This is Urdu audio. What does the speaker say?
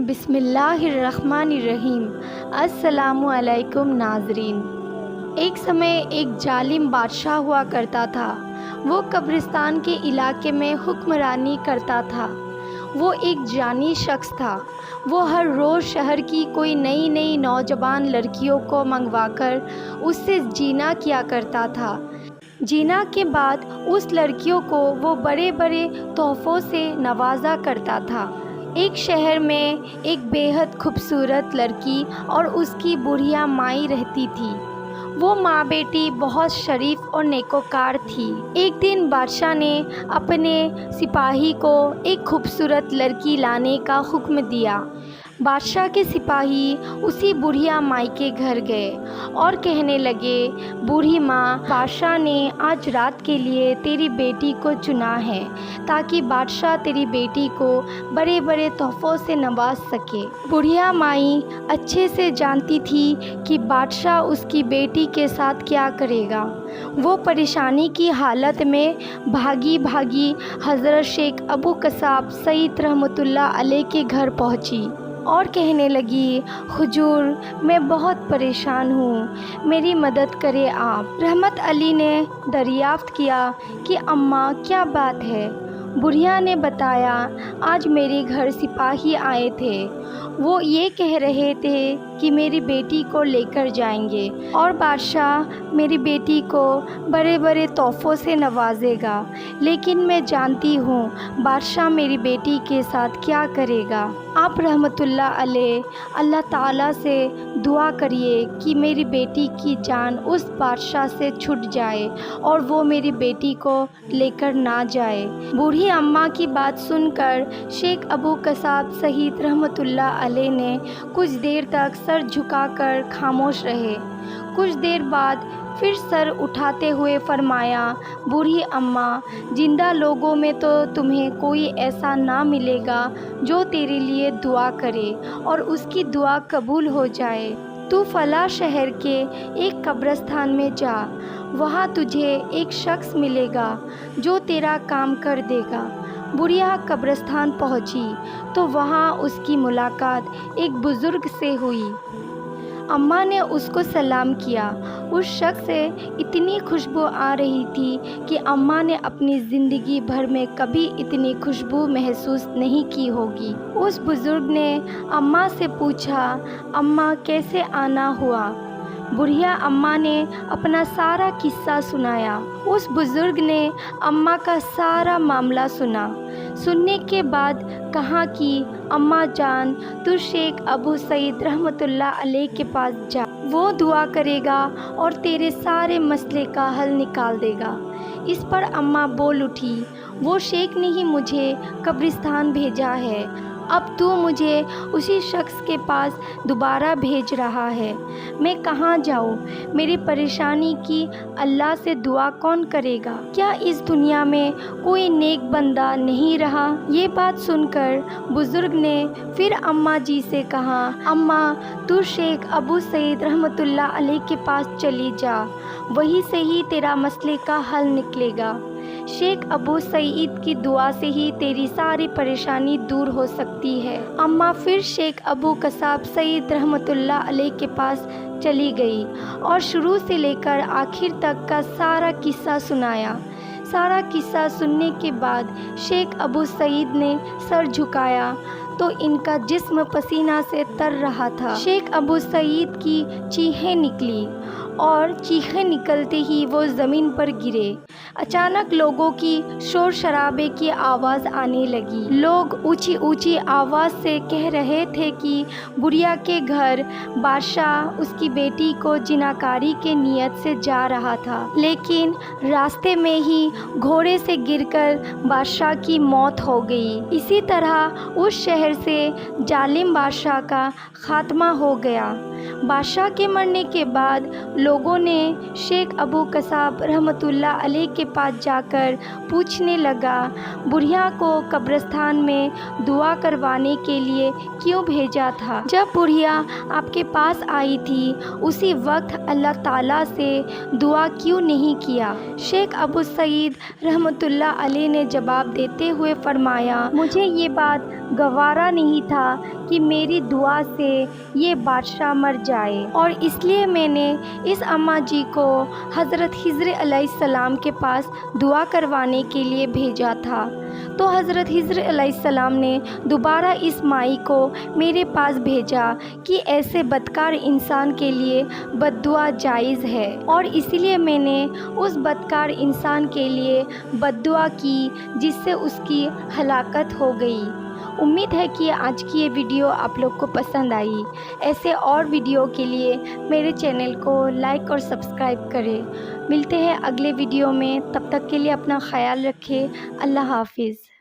بسم اللہ الرحمن الرحیم۔ السلام علیکم ناظرین۔ ایک سمے ایک ظالم بادشاہ ہوا کرتا تھا۔ وہ قبرستان کے علاقے میں حکمرانی کرتا تھا۔ وہ ایک جانی شخص تھا۔ وہ ہر روز شہر کی کوئی نئی نوجوان لڑکیوں کو منگوا کر اس سے زنا کیا کرتا تھا۔ زنا کے بعد اس لڑکیوں کو وہ بڑے تحفوں سے نوازا کرتا تھا۔ ایک شہر میں ایک بے حد خوبصورت لڑکی اور اس کی بڑھیا مائی رہتی تھی۔ وہ ماں بیٹی بہت شریف اور نیکوکار تھی۔ ایک دن بادشاہ نے اپنے سپاہی کو ایک خوبصورت لڑکی لانے کا حکم دیا۔ بادشاہ کے سپاہی اسی بڑھیا مائی کے گھر گئے اور کہنے لگے، بوڑھی ماں، بادشاہ نے آج رات کے لیے تیری بیٹی کو چنا ہے تاکہ بادشاہ تیری بیٹی کو بڑے تحفوں سے نواز سکے۔ بڑھیا مائی اچھے سے جانتی تھی کہ بادشاہ اس کی بیٹی کے ساتھ کیا کرے گا۔ وہ پریشانی کی حالت میں بھاگی حضرت شیخ ابو قصاب سعید رحمۃ اللہ علیہ کے گھر پہنچی اور کہنے لگی، حضور، میں بہت پریشان ہوں، میری مدد کرے آپ۔ رحمت علی نے دریافت کیا کہ اماں کیا بات ہے؟ بڑھیا نے بتایا، آج میرے گھر سپاہی آئے تھے۔ وہ یہ کہہ رہے تھے کہ میری بیٹی کو لے کر جائیں گے اور بادشاہ میری بیٹی کو بڑے تحفوں سے نوازے گا، لیکن میں جانتی ہوں بادشاہ میری بیٹی کے ساتھ کیا کرے گا۔ آپ رحمت اللہ علیہ اللہ تعالیٰ سے دعا کریے کہ میری بیٹی کی جان اس بادشاہ سے چھٹ جائے اور وہ میری بیٹی کو لے کر نہ جائے۔ بوڑھی اماں کی بات سن کر شیخ ابو قصاب سعید رحمۃ اللہ علیہ نے کچھ دیر تک سر جھکا کر خاموش رہے۔ کچھ دیر بعد پھر سر اٹھاتے ہوئے فرمایا، بوڑھی اماں، زندہ لوگوں میں تو تمہیں کوئی ایسا نہ ملے گا جو تیرے لیے دعا کرے اور اس کی دعا قبول ہو جائے۔ تو فلاں شہر کے ایک قبرستان میں جا، وہاں تجھے ایک شخص ملے گا جو تیرا کام کر دے گا۔ بڑھیا قبرستان پہنچی تو وہاں اس کی ملاقات ایک بزرگ سے ہوئی۔ اماں نے اس کو سلام کیا۔ اس شخص سے اتنی خوشبو آ رہی تھی کہ اماں نے اپنی زندگی بھر میں کبھی اتنی خوشبو محسوس نہیں کی ہوگی۔ اس بزرگ نے اماں سے پوچھا، اماں کیسے آنا ہوا؟ بڑھیا اماں نے اپنا سارا قصہ سنایا۔ اس بزرگ نے اماں کا سارا معاملہ سنا۔ سننے کے بعد کہا کہ اماں جان، تو شیخ ابو سعید رحمۃ اللہ علیہ کے پاس جا، وہ دعا کرے گا اور تیرے سارے مسئلے کا حل نکال دے گا۔ اس پر اماں بول اٹھی، وہ شیخ نے ہی مجھے قبرستان بھیجا ہے، اب تو مجھے اسی شخص کے پاس دوبارہ بھیج رہا ہے، میں کہاں جاؤں؟ میری پریشانی کی اللہ سے دعا کون کرے گا؟ کیا اس دنیا میں کوئی نیک بندہ نہیں رہا؟ یہ بات سن کر بزرگ نے پھر اماں جی سے کہا، اماں تو شیخ ابو سعید رحمۃ اللہ علیہ کے پاس چلی جا، وہی سے ہی تیرا مسئلے کا حل نکلے گا۔ شیخ ابو سعید کی دعا سے ہی تیری ساری پریشانی دور ہو سکتی ہے۔ اماں پھر شیخ ابو قصاب سعید رحمۃ اللہ علیہ کے پاس چلی گئی اور شروع سے لے کر آخر تک کا سارا قصہ سنایا۔ سارا قصہ سننے کے بعد شیخ ابو سعید نے سر جھکایا تو ان کا جسم پسینہ سے تر رہا تھا۔ شیخ ابو سعید کی چیخیں نکلی اور چیخیں نکلتے ہی وہ زمین پر گرے۔ اچانک لوگوں کی شور شرابے کی آواز آنے لگی۔ لوگ اونچی آواز سے کہہ رہے تھے کہ بڑھیا کے گھر بادشاہ اس کی بیٹی کو زناکاری کے نیت سے جا رہا تھا، لیکن راستے میں ہی گھوڑے سے گر کر بادشاہ کی موت ہو گئی۔ اسی طرح اس شہر سے ظالم بادشاہ کا خاتمہ ہو گیا۔ بادشاہ کے مرنے کے بعد لوگوں نے شیخ ابو قصاب رحمۃ اللہ علیہ کے پاس جا کر پوچھنے لگا، بڑھیا کو قبرستان میں دعا کروانے کے لیے کیوں بھیجا تھا؟ جب بڑھیا آپ کے پاس آئی تھی اسی وقت اللہ تعالیٰ سے دعا کیوں نہیں کیا؟ شیخ ابو سعید رحمۃ اللہ علیہ نے جواب دیتے ہوئے فرمایا، مجھے یہ بات گوارا نہیں تھا کہ میری دعا سے یہ بادشاہ مر جائے، اور اس لیے میں نے اس اماں جی کو حضرت خضر علیہ السلام کے پاس دعا کروانے کے لیے بھیجا تھا۔ تو حضرت خضر علیہ السلام نے دوبارہ اس مائی کو میرے پاس بھیجا کہ ایسے بدکار انسان کے لیے بد دعا جائز ہے، اور اسی لیے میں نے اس بدکار انسان کے لیے بد دعا کی جس سے اس کی ہلاکت ہو گئی۔ امید ہے کہ آج کی یہ ویڈیو آپ لوگ کو پسند آئی۔ ایسے اور ویڈیو کے لیے میرے چینل کو لائک اور سبسکرائب کریں۔ ملتے ہیں اگلے ویڈیو میں، تب تک کے لیے اپنا خیال رکھیں۔ اللہ حافظ۔